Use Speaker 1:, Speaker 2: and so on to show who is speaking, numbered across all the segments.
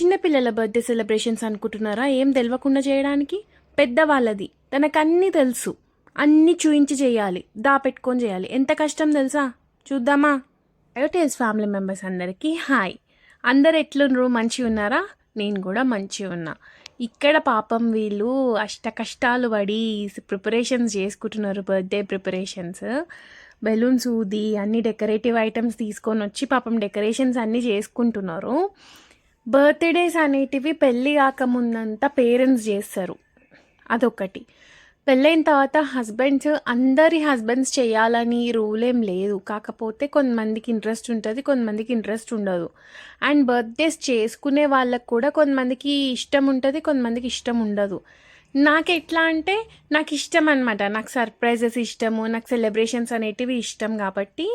Speaker 1: చిన్నపిల్లల birthday celebrations అనుకుంటున్నారా? ఏం తెలవకుండా చేయడానికి? పెద్దవాళ్ళది, తనకన్నీ తెలుసు. అన్నీ చూయించి చేయాలి, దాపెట్టుకొని చేయాలి. ఎంత కష్టం తెలుసా? చూద్దామా? అయోటేల్స్ ఫ్యామిలీ మెంబర్స్ అందరికీ హాయ్. అందరు ఎట్లున్నారు? మంచిగా ఉన్నారా? నేను కూడా మంచిగా ఉన్నా. ఇక్కడ పాపం వీళ్ళు అష్ట కష్టాలు పడి ప్రిపరేషన్స్ చేసుకుంటున్నారు, బర్త్డే ప్రిపరేషన్స్. బెలూన్స్ ఊది అన్ని డెకరేటివ్ ఐటమ్స్ తీసుకొని వచ్చి పాపం డెకరేషన్స్ అన్నీ చేసుకుంటున్నారు. బర్త్డేస్ అనేటివి పెళ్ళి కాకముందంతా పేరెంట్స్ చేస్తారు, అదొకటి. పెళ్ళైన తర్వాత అందరి హస్బెండ్స్ చేయాలని రూల్ ఏం లేదు. కాకపోతే కొంతమందికి ఇంట్రెస్ట్ ఉంటుంది, కొంతమందికి ఇంట్రెస్ట్ ఉండదు. అండ్ బర్త్డేస్ చేసుకునే వాళ్ళకు కూడా కొంతమందికి ఇష్టం ఉంటుంది, కొంతమందికి ఇష్టం ఉండదు. నాకు ఎట్లా అంటే నాకు ఇష్టం అనమాట. నాకు సర్ప్రైజెస్ ఇష్టము, నాకు సెలబ్రేషన్స్ అనేటివి ఇష్టం. కాబట్టి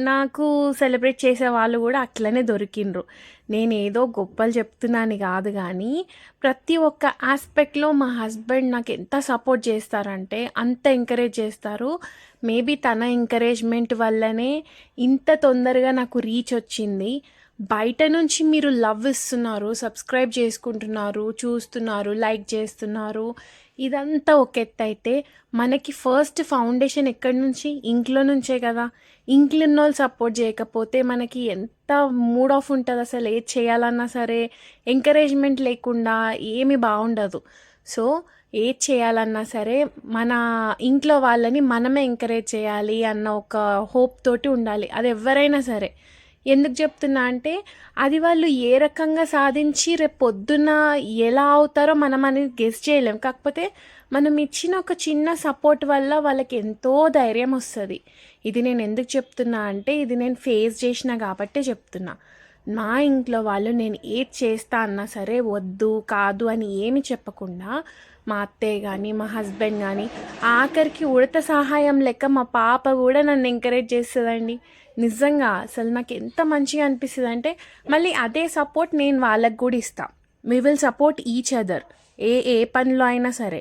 Speaker 1: నాకు సెలబ్రేట్ చేసే వాళ్ళు కూడా అట్లనే దొరికిండ్రు. నేను ఏదో గొప్పలు చెప్తున్నాను కాదు, కానీ ప్రతి ఒక్క ఆస్పెక్ట్లో మా హస్బెండ్ నాకు ఎంత సపోర్ట్ చేస్తారంటే అంత ఎంకరేజ్ చేస్తారు. మేబీ తన ఎంకరేజ్మెంట్ వల్లనే ఇంత తొందరగా నాకు రీచ్ వచ్చింది. బయట నుంచి మీరు లవ్ ఇస్తున్నారు, సబ్స్క్రైబ్ చేసుకుంటున్నారు, చూస్తున్నారు, లైక్ చేస్తున్నారు, ఇదంతా ఒక ఎత్తు అయితే మనకి ఫస్ట్ ఫౌండేషన్ ఎక్కడి నుంచి? ఇంట్లో నుంచే కదా. ఇంట్లో ఉన్న వాళ్ళు సపోర్ట్ చేయకపోతే మనకి ఎంత మూడ్ ఆఫ్ ఉంటుంది, అసలు ఏది చేయాలన్నా సరే ఎంకరేజ్మెంట్ లేకుండా ఏమి బాగుండదు. సో ఏది చేయాలన్నా సరే మన ఇంట్లో వాళ్ళని మనమే ఎంకరేజ్ చేయాలి అన్న ఒక హోప్ తోటి ఉండాలి, అది ఎవరైనా సరే. ఎందుకు చెప్తున్నా అంటే అది వాళ్ళు ఏ రకంగా సాధించి రేపు పొద్దున్న ఎలా అవుతారో మనం అనేది గెస్ చేయలేం. కాకపోతే మనం ఇచ్చిన ఒక చిన్న సపోర్ట్ వల్ల వాళ్ళకి ఎంతో ధైర్యం వస్తుంది. ఇది నేను ఎందుకు చెప్తున్నా అంటే ఇది నేను ఫేస్ చేసిన కాబట్టే చెప్తున్నా. మా ఇంట్లో వాళ్ళు నేను ఏది చేస్తా అన్నా సరే వద్దు కాదు అని ఏమి చెప్పకుండా, మా అత్తయ్య కానీ మా హస్బెండ్ కానీ, ఆఖరికి ఉడత సహాయం లెక్క మా పాప కూడా నన్ను ఎంకరేజ్ చేస్తుందండి. నిజంగా అసలు నాకు ఎంత మంచిగా అనిపిస్తుంది అంటే మళ్ళీ అదే సపోర్ట్ నేను వాళ్ళకి కూడా ఇస్తాను. We will support each other, ఏ పనిలో అయినా సరే.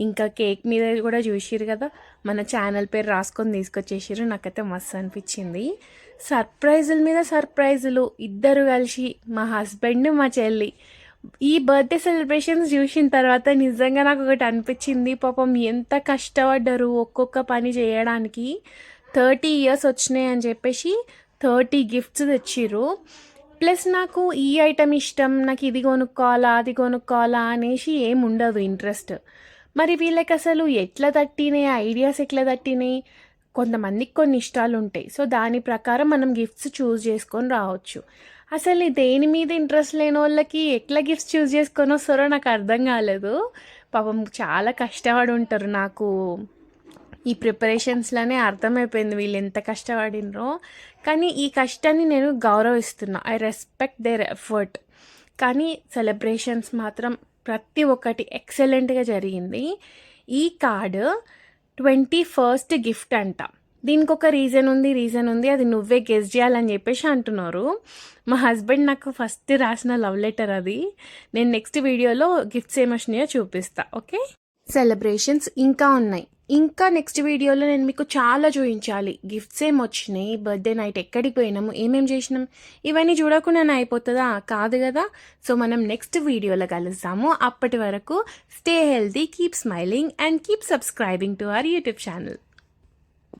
Speaker 1: ఇంకా కేక్ మీద కూడా చూసిరు కదా, మన ఛానల్ పేరు రాసుకొని తీసుకొచ్చేసిరు. నాకైతే మస్తు అనిపించింది. సర్ప్రైజుల మీద సర్ప్రైజులు, ఇద్దరు కలిసి మా హస్బెండ్ మా చెల్లి ఈ బర్త్డే సెలబ్రేషన్స్ చూసిన తర్వాత నిజంగా నాకు ఒకటి అనిపించింది. పాపం ఎంత కష్టపడ్డారు ఒక్కొక్క పని చేయడానికి. 30 years వచ్చినాయి అని చెప్పేసి 30 గిఫ్ట్స్ తెచ్చిర్రు. ప్లస్ నాకు ఈ ఐటమ్ ఇష్టం, నాకు ఇది కొనుక్కోవాలా అది కొనుక్కోవాలా అనేసి ఏమి ఉండదు ఇంట్రెస్ట్. మరి వీళ్ళకి అసలు ఎట్లా తట్టినాయి ఐడియాస్, ఎట్లా తట్టినాయి? కొంతమందికి కొన్ని ఇష్టాలు ఉంటాయి. సో దాని ప్రకారం మనం గిఫ్ట్స్ చూస్ చేసుకొని రావచ్చు. అసలు దేని మీద ఇంట్రెస్ట్ లేని వాళ్ళకి ఎట్లా గిఫ్ట్స్ చూస్ చేసుకొని వస్తారో నాకు అర్థం కాలేదు. పాపం చాలా కష్టపడి ఉంటారు. నాకు ఈ ప్రిపరేషన్స్లోనే అర్థమైపోయింది వీళ్ళు ఎంత కష్టపడినరో. కానీ ఈ కష్టాన్ని నేను గౌరవిస్తున్నా, ఐ రెస్పెక్ట్ దేర్ ఎఫర్ట్. కానీ సెలబ్రేషన్స్ మాత్రం ప్రతి ఒక్కటి ఎక్సలెంట్గా జరిగింది. ఈ కార్డు 21st గిఫ్ట్ అంట. దీనికి ఒక రీజన్ ఉంది, అది నువ్వే గెస్ చేయాలని చెప్పేసి అంటున్నారు. మా హస్బెండ్ నాకు ఫస్ట్ రాసిన లవ్ లెటర్ అది. నేను నెక్స్ట్ వీడియోలో గిఫ్ట్స్ ఏమొచ్చినాయో చూపిస్తా. ఓకే, సెలబ్రేషన్స్ ఇంకా ఉన్నాయి. ఇంకా నెక్స్ట్ వీడియోలో నేను మీకు చాలా చూపించాలి. గిఫ్ట్స్ ఏమొచ్చినాయి, బర్త్డే నైట్ ఎక్కడికి పోయినాము, ఏమేం చేసినాం, ఇవన్నీ చూడకుండానే అయిపోతుందా? కాదు కదా. సో మనం నెక్స్ట్ వీడియోలో కలుస్తాము. అప్పటి వరకు stay healthy, keep smiling and keep subscribing to our YouTube channel.